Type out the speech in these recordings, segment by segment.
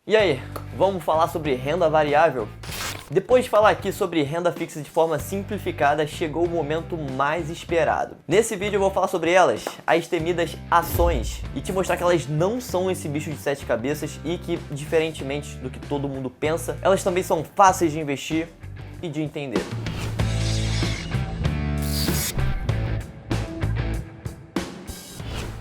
E aí, vamos falar sobre renda variável? Depois de falar aqui sobre renda fixa de forma simplificada, chegou o momento mais esperado. Nesse vídeo eu vou falar sobre elas, as temidas ações, e te mostrar que elas não são esse bicho de 7 cabeças e que, diferentemente do que todo mundo pensa, elas também são fáceis de investir e de entender.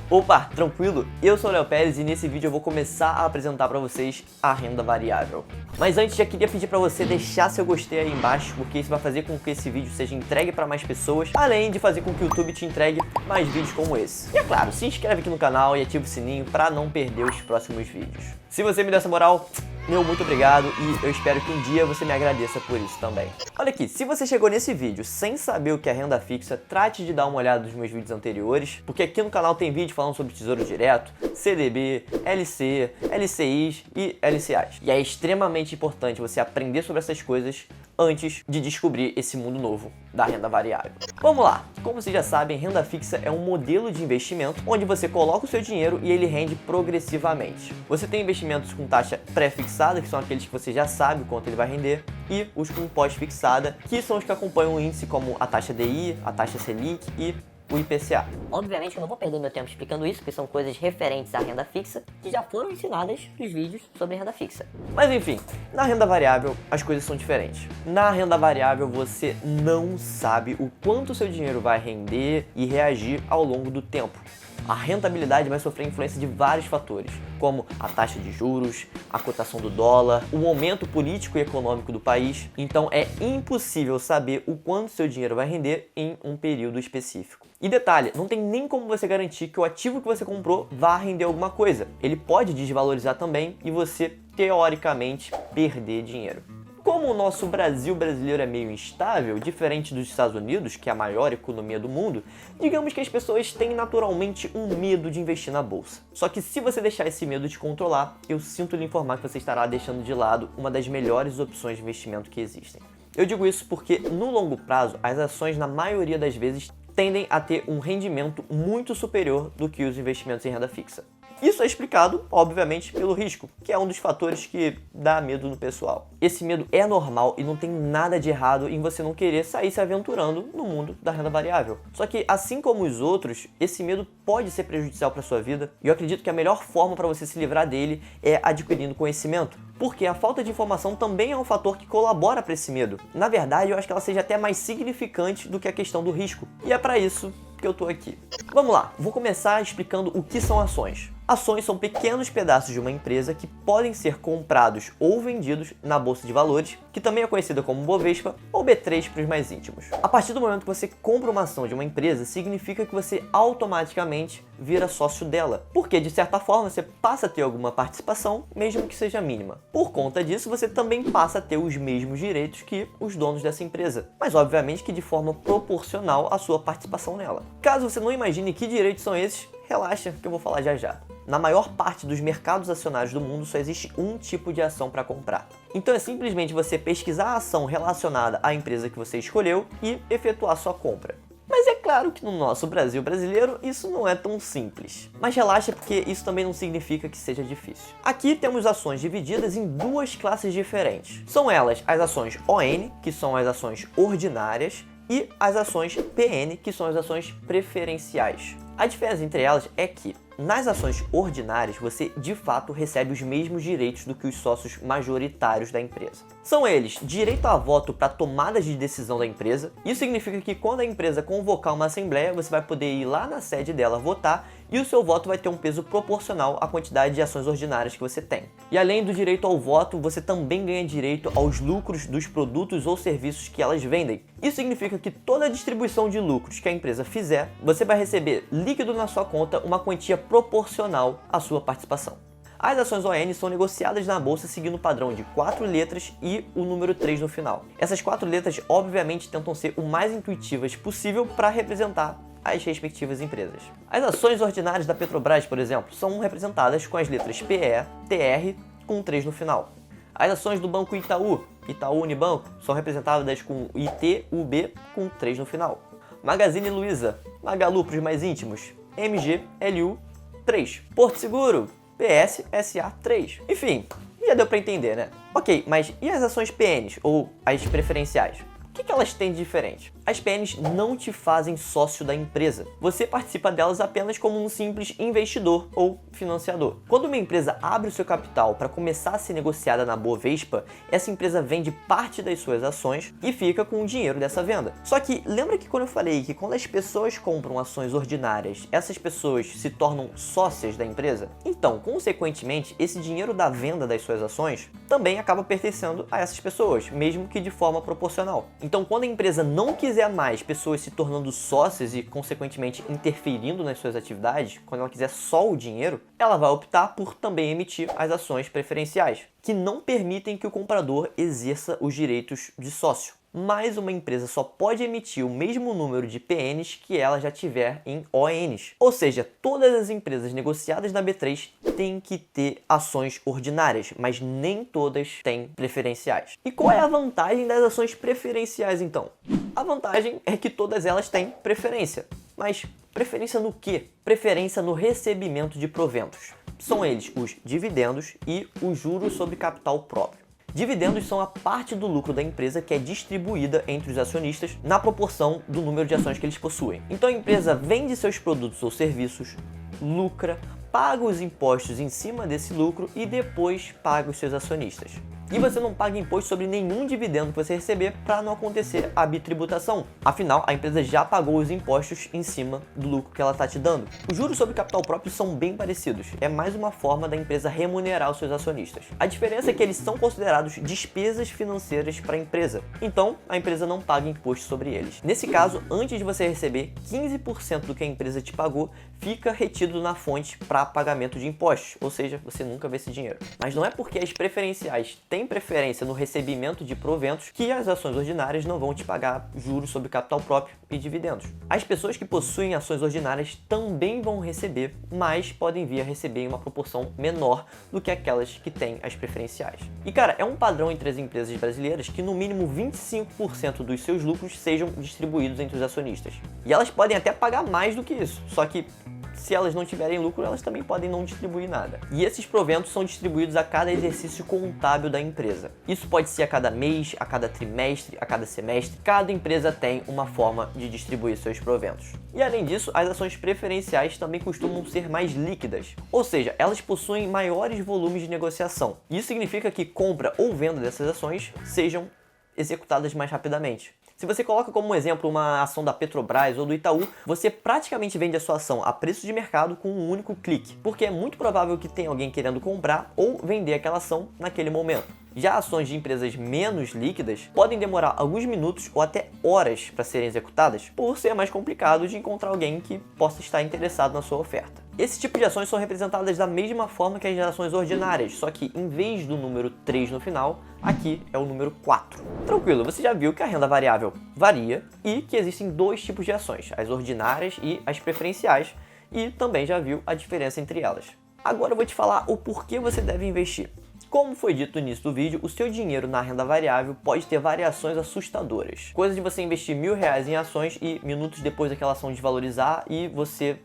Opa, tranquilo? Eu sou o Léo Pérez e nesse vídeo eu vou começar a apresentar para vocês a renda variável. Mas antes já queria pedir para você deixar seu gostei aí embaixo, porque isso vai fazer com que esse vídeo seja entregue para mais pessoas, além de fazer com que o YouTube te entregue mais vídeos como esse. E é claro, se inscreve aqui no canal e ativa o sininho para não perder os próximos vídeos. Se você me der essa moral, meu muito obrigado e eu espero que um dia você me agradeça por isso também. Olha aqui, se você chegou nesse vídeo sem saber o que é renda fixa, trate de dar uma olhada nos meus vídeos anteriores, porque aqui no canal tem vídeo falando sobre Tesouro Direto, CDB, LC, LCIs e LCAs. E é extremamente importante você aprender sobre essas coisas antes de descobrir esse mundo novo da renda variável. Vamos lá! Como vocês já sabem, renda fixa é um modelo de investimento onde você coloca o seu dinheiro e ele rende progressivamente. Você tem investimentos com taxa pré-fixada, que são aqueles que você já sabe o quanto ele vai render, e os com pós-fixada, que são os que acompanham o índice como a taxa DI, a taxa Selic e o IPCA. Obviamente eu não vou perder meu tempo explicando isso, porque são coisas referentes à renda fixa que já foram ensinadas nos vídeos sobre renda fixa. Mas enfim, na renda variável as coisas são diferentes. Na renda variável você não sabe o quanto o seu dinheiro vai render e reagir ao longo do tempo. A rentabilidade vai sofrer influência de vários fatores, como a taxa de juros, a cotação do dólar, o momento político e econômico do país. Então é impossível saber o quanto seu dinheiro vai render em um período específico. E detalhe, não tem nem como você garantir que o ativo que você comprou vá render alguma coisa. Ele pode desvalorizar também e você, teoricamente, perder dinheiro. Como o nosso Brasil brasileiro é meio instável, diferente dos Estados Unidos, que é a maior economia do mundo, digamos que as pessoas têm naturalmente um medo de investir na bolsa. Só que se você deixar esse medo te controlar, eu sinto lhe informar que você estará deixando de lado uma das melhores opções de investimento que existem. Eu digo isso porque, no longo prazo, as ações, na maioria das vezes, tendem a ter um rendimento muito superior do que os investimentos em renda fixa. Isso é explicado, obviamente, pelo risco, que é um dos fatores que dá medo no pessoal. Esse medo é normal e não tem nada de errado em você não querer sair se aventurando no mundo da renda variável. Só que, assim como os outros, esse medo pode ser prejudicial para sua vida e eu acredito que a melhor forma para você se livrar dele é adquirindo conhecimento. Porque a falta de informação também é um fator que colabora para esse medo. Na verdade, eu acho que ela seja até mais significante do que a questão do risco. E é para isso que eu tô aqui. Vamos lá, vou começar explicando o que são ações. Ações são pequenos pedaços de uma empresa que podem ser comprados ou vendidos na Bolsa de Valores, que também é conhecida como Bovespa ou B3 para os mais íntimos. A partir do momento que você compra uma ação de uma empresa, significa que você automaticamente vira sócio dela, porque de certa forma você passa a ter alguma participação, mesmo que seja mínima. Por conta disso, você também passa a ter os mesmos direitos que os donos dessa empresa, mas obviamente que de forma proporcional à sua participação nela. Caso você não imagine que direitos são esses, relaxa que eu vou falar já já. Na maior parte dos mercados acionários do mundo só existe um tipo de ação para comprar. Então é simplesmente você pesquisar a ação relacionada à empresa que você escolheu e efetuar sua compra. Mas é claro que no nosso Brasil brasileiro isso não é tão simples. Mas relaxa porque isso também não significa que seja difícil. Aqui temos ações divididas em duas classes diferentes. São elas as ações ON, que são as ações ordinárias, e as ações PN, que são as ações preferenciais. A diferença entre elas é que, nas ações ordinárias, você de fato recebe os mesmos direitos do que os sócios majoritários da empresa. São eles direito a voto para tomadas de decisão da empresa. Isso significa que quando a empresa convocar uma assembleia, você vai poder ir lá na sede dela votar e o seu voto vai ter um peso proporcional à quantidade de ações ordinárias que você tem. E além do direito ao voto, você também ganha direito aos lucros dos produtos ou serviços que elas vendem. Isso significa que toda a distribuição de lucros que a empresa fizer, você vai receber líquido na sua conta uma quantia proporcional à sua participação. As ações ON são negociadas na bolsa seguindo o padrão de 4 letras e o número 3 no final. Essas 4 letras obviamente tentam ser o mais intuitivas possível para representar as respectivas empresas. As ações ordinárias da Petrobras, por exemplo, são representadas com as letras PE, TR com 3 no final. As ações do Banco Itaú, Itaú Unibanco, são representadas com IT, UB com 3 no final. Magazine Luiza, Magalu para os mais íntimos, MG, LU, 3. Porto Seguro, PSSA 3. Enfim, Já deu pra entender, né? Ok, mas e as ações PNs, ou as preferenciais? O que elas têm de diferente? As PNs não te fazem sócio da empresa. Você participa delas apenas como um simples investidor ou financiador. Quando uma empresa abre o seu capital para começar a ser negociada na Bovespa, essa empresa vende parte das suas ações e fica com o dinheiro dessa venda. Só que lembra que quando eu falei que quando as pessoas compram ações ordinárias, essas pessoas se tornam sócias da empresa? Então, consequentemente, esse dinheiro da venda das suas ações também acaba pertencendo a essas pessoas, mesmo que de forma proporcional. Então, quando a empresa não quiser mais pessoas se tornando sócias e, consequentemente, interferindo nas suas atividades, quando ela quiser só o dinheiro, ela vai optar por também emitir as ações preferenciais, que não permitem que o comprador exerça os direitos de sócio. Mas uma empresa só pode emitir o mesmo número de PNs que ela já tiver em ONs. Ou seja, todas as empresas negociadas na B3 têm que ter ações ordinárias, mas nem todas têm preferenciais. E qual é a vantagem das ações preferenciais, então? A vantagem é que todas elas têm preferência. Mas preferência no quê? Preferência no recebimento de proventos. São eles os dividendos e os juros sobre capital próprio. Dividendos são a parte do lucro da empresa que é distribuída entre os acionistas na proporção do número de ações que eles possuem. Então a empresa vende seus produtos ou serviços, lucra, paga os impostos em cima desse lucro e depois paga os seus acionistas. E você não paga imposto sobre nenhum dividendo que você receber para não acontecer a bitributação. Afinal, a empresa já pagou os impostos em cima do lucro que ela está te dando. Os juros sobre capital próprio são bem parecidos. É mais uma forma da empresa remunerar os seus acionistas. A diferença é que eles são considerados despesas financeiras para a empresa. Então, a empresa não paga imposto sobre eles. Nesse caso, antes de você receber, 15% do que a empresa te pagou fica retido na fonte para pagamento de impostos. Ou seja, você nunca vê esse dinheiro. Mas não é porque as preferenciais têm preferência no recebimento de proventos que as ações ordinárias não vão te pagar juros sobre capital próprio e dividendos. As pessoas que possuem ações ordinárias também vão receber, mas podem vir a receber em uma proporção menor do que aquelas que têm as preferenciais. E cara, é um padrão entre as empresas brasileiras que no mínimo 25% dos seus lucros sejam distribuídos entre os acionistas. E elas podem até pagar mais do que isso, só que se elas não tiverem lucro, elas também podem não distribuir nada. E esses proventos são distribuídos a cada exercício contábil da empresa. Isso pode ser a cada mês, a cada trimestre, a cada semestre. Cada empresa tem uma forma de distribuir seus proventos. E além disso, as ações preferenciais também costumam ser mais líquidas. Ou seja, elas possuem maiores volumes de negociação. Isso significa que compra ou venda dessas ações sejam executadas mais rapidamente. Se você coloca como exemplo uma ação da Petrobras ou do Itaú, você praticamente vende a sua ação a preço de mercado com um único clique, porque é muito provável que tenha alguém querendo comprar ou vender aquela ação naquele momento. Já ações de empresas menos líquidas podem demorar alguns minutos ou até horas para serem executadas, por ser mais complicado de encontrar alguém que possa estar interessado na sua oferta. Esse tipo de ações são representadas da mesma forma que as ações ordinárias, só que em vez do número 3 no final, aqui é o número 4. Tranquilo, você já viu que a renda variável varia e que existem dois tipos de ações, as ordinárias e as preferenciais, e também já viu a diferença entre elas. Agora eu vou te falar o porquê você deve investir. Como foi dito no início do vídeo, o seu dinheiro na renda variável pode ter variações assustadoras. Coisa de você investir R$1.000 em ações e minutos depois daquela ação desvalorizar e você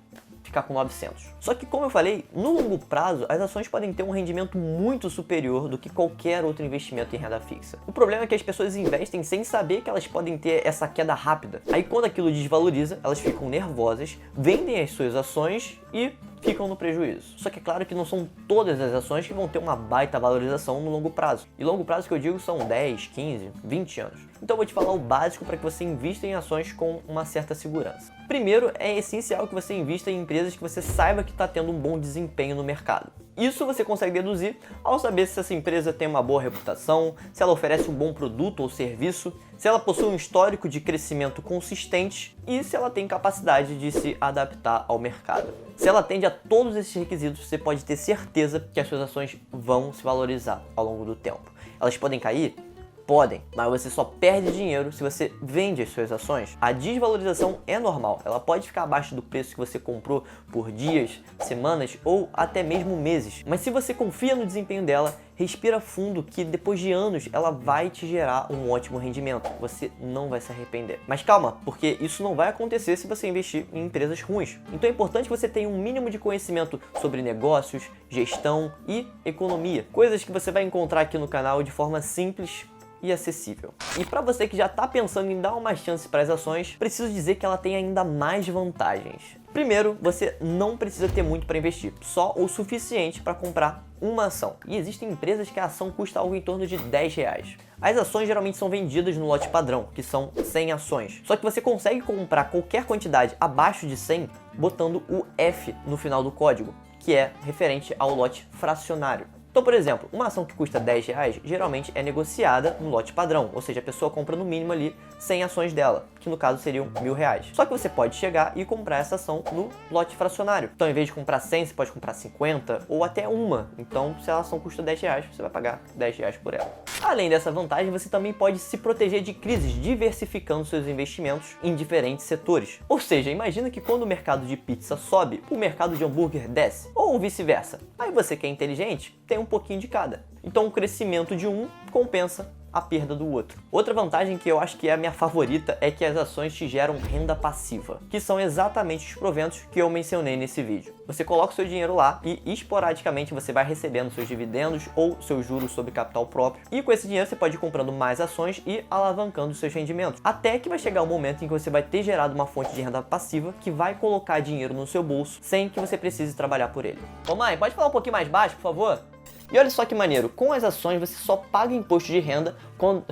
ficar com 900. Só que, como eu falei, no longo prazo, as ações podem ter um rendimento muito superior do que qualquer outro investimento em renda fixa. O problema é que as pessoas investem sem saber que elas podem ter essa queda rápida. Aí, quando aquilo desvaloriza, elas ficam nervosas, vendem as suas ações e ficam no prejuízo. Só que é claro que não são todas as ações que vão ter uma baita valorização no longo prazo. E longo prazo que eu digo são 10, 15, 20 anos. Então eu vou te falar o básico para que você invista em ações com uma certa segurança. Primeiro, é essencial que você invista em empresas que você saiba que está tendo um bom desempenho no mercado. Isso você consegue deduzir ao saber se essa empresa tem uma boa reputação, se ela oferece um bom produto ou serviço, se ela possui um histórico de crescimento consistente e se ela tem capacidade de se adaptar ao mercado. Se ela atende a todos esses requisitos, você pode ter certeza que as suas ações vão se valorizar ao longo do tempo. Elas podem cair? Podem, mas você só perde dinheiro se você vende as suas ações. A desvalorização é normal, ela pode ficar abaixo do preço que você comprou por dias, semanas ou até mesmo meses. Mas se você confia no desempenho dela, respira fundo que depois de anos ela vai te gerar um ótimo rendimento. Você não vai se arrepender. Mas calma, porque isso não vai acontecer se você investir em empresas ruins. Então é importante que você tenha um mínimo de conhecimento sobre negócios, gestão e economia. Coisas que você vai encontrar aqui no canal de forma simples e acessível. E para você que já está pensando em dar uma chance para as ações, preciso dizer que ela tem ainda mais vantagens. Primeiro, você não precisa ter muito para investir, só o suficiente para comprar uma ação. E existem empresas que a ação custa algo em torno de R$10. As ações geralmente são vendidas no lote padrão, que são 100 ações. Só que você consegue comprar qualquer quantidade abaixo de 100 botando o F no final do código, que é referente ao lote fracionário. Então, por exemplo, uma ação que custa R$10 geralmente é negociada no lote padrão, ou seja, a pessoa compra no mínimo ali 100 ações dela, que no caso seriam R$1.000. Só que você pode chegar e comprar essa ação no lote fracionário. Então, em vez de comprar 100, você pode comprar 50 ou até uma. Então, se a ação custa R$10, você vai pagar R$10 por ela. Além dessa vantagem, você também pode se proteger de crises diversificando seus investimentos em diferentes setores. Ou seja, imagina que quando o mercado de pizza sobe, o mercado de hambúrguer desce, ou vice-versa. Aí você que é inteligente, tem um pouquinho de cada. Então o crescimento de um compensa a perda do outro. Outra vantagem que eu acho que é a minha favorita é que as ações te geram renda passiva, que são exatamente os proventos que eu mencionei nesse vídeo. Você coloca o seu dinheiro lá e esporadicamente você vai recebendo seus dividendos ou seus juros sobre capital próprio. E com esse dinheiro você pode ir comprando mais ações e alavancando seus rendimentos. Até que vai chegar o momento em que você vai ter gerado uma fonte de renda passiva que vai colocar dinheiro no seu bolso sem que você precise trabalhar por ele. Ô mãe, pode falar um pouquinho mais baixo, por favor? E olha só que maneiro, com as ações você só paga imposto de renda quando...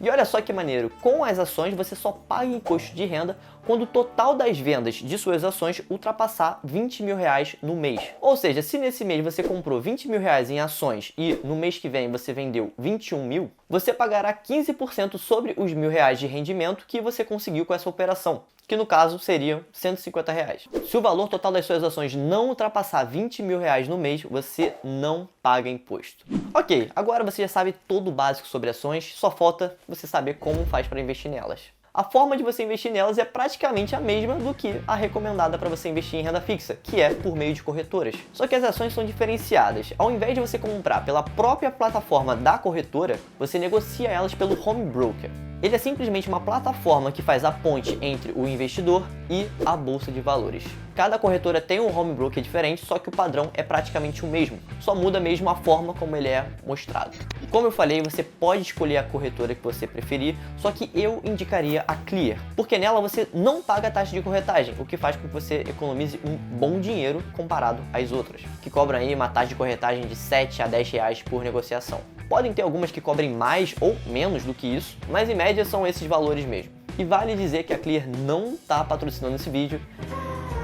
E olha só que maneiro, com as ações você só paga imposto de renda quando o total das vendas de suas ações ultrapassar R$20.000 no mês. Ou seja, se nesse mês você comprou R$20.000 em ações e no mês que vem você vendeu 21 mil, você pagará 15% sobre os R$1.000 de rendimento que você conseguiu com essa operação, que no caso seriam R$150. Se o valor total das suas ações não ultrapassar R$20.000 no mês, você não paga imposto. Ok, agora você já sabe todo o básico sobre ações, só falta você saber como faz para investir nelas. A forma de você investir nelas é praticamente a mesma do que a recomendada para você investir em renda fixa, que é por meio de corretoras. Só que as ações são diferenciadas. Ao invés de você comprar pela própria plataforma da corretora, você negocia elas pelo home broker. Ele é simplesmente uma plataforma que faz a ponte entre o investidor e a bolsa de valores. Cada corretora tem um home broker diferente, só que o padrão é praticamente o mesmo. Só muda mesmo a forma como ele é mostrado. Como eu falei, você pode escolher a corretora que você preferir, só que eu indicaria a Clear, porque nela você não paga a taxa de corretagem, o que faz com que você economize um bom dinheiro comparado às outras, que cobram aí uma taxa de corretagem de R$7 a R$10 por negociação. Podem ter algumas que cobrem mais ou menos do que isso, mas em média são esses valores mesmo. E vale dizer que a Clear não está patrocinando esse vídeo,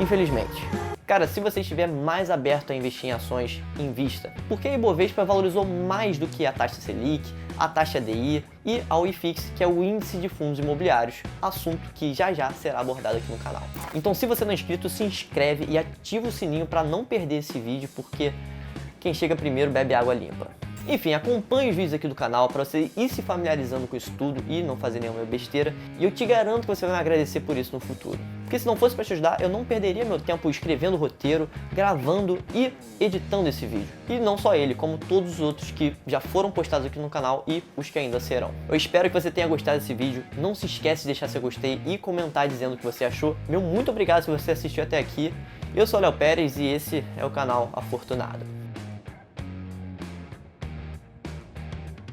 infelizmente. Cara, se você estiver mais aberto a investir em ações, invista. Porque a Ibovespa valorizou mais do que a taxa Selic, a taxa DI e a IFIX, que é o índice de fundos imobiliários, assunto que já será abordado aqui no canal. Então, se você não é inscrito, se inscreve e ativa o sininho para não perder esse vídeo, porque quem chega primeiro bebe água limpa. Enfim, acompanhe os vídeos aqui do canal para você ir se familiarizando com isso tudo e não fazer nenhuma besteira. E eu te garanto que você vai me agradecer por isso no futuro. Porque se não fosse para te ajudar, eu não perderia meu tempo escrevendo o roteiro, gravando e editando esse vídeo. E não só ele, como todos os outros que já foram postados aqui no canal e os que ainda serão. Eu espero que você tenha gostado desse vídeo. Não se esquece de deixar seu gostei e comentar dizendo o que você achou. Meu muito obrigado se você assistiu até aqui. Eu sou o Léo Pérez e esse é o canal Afortunado.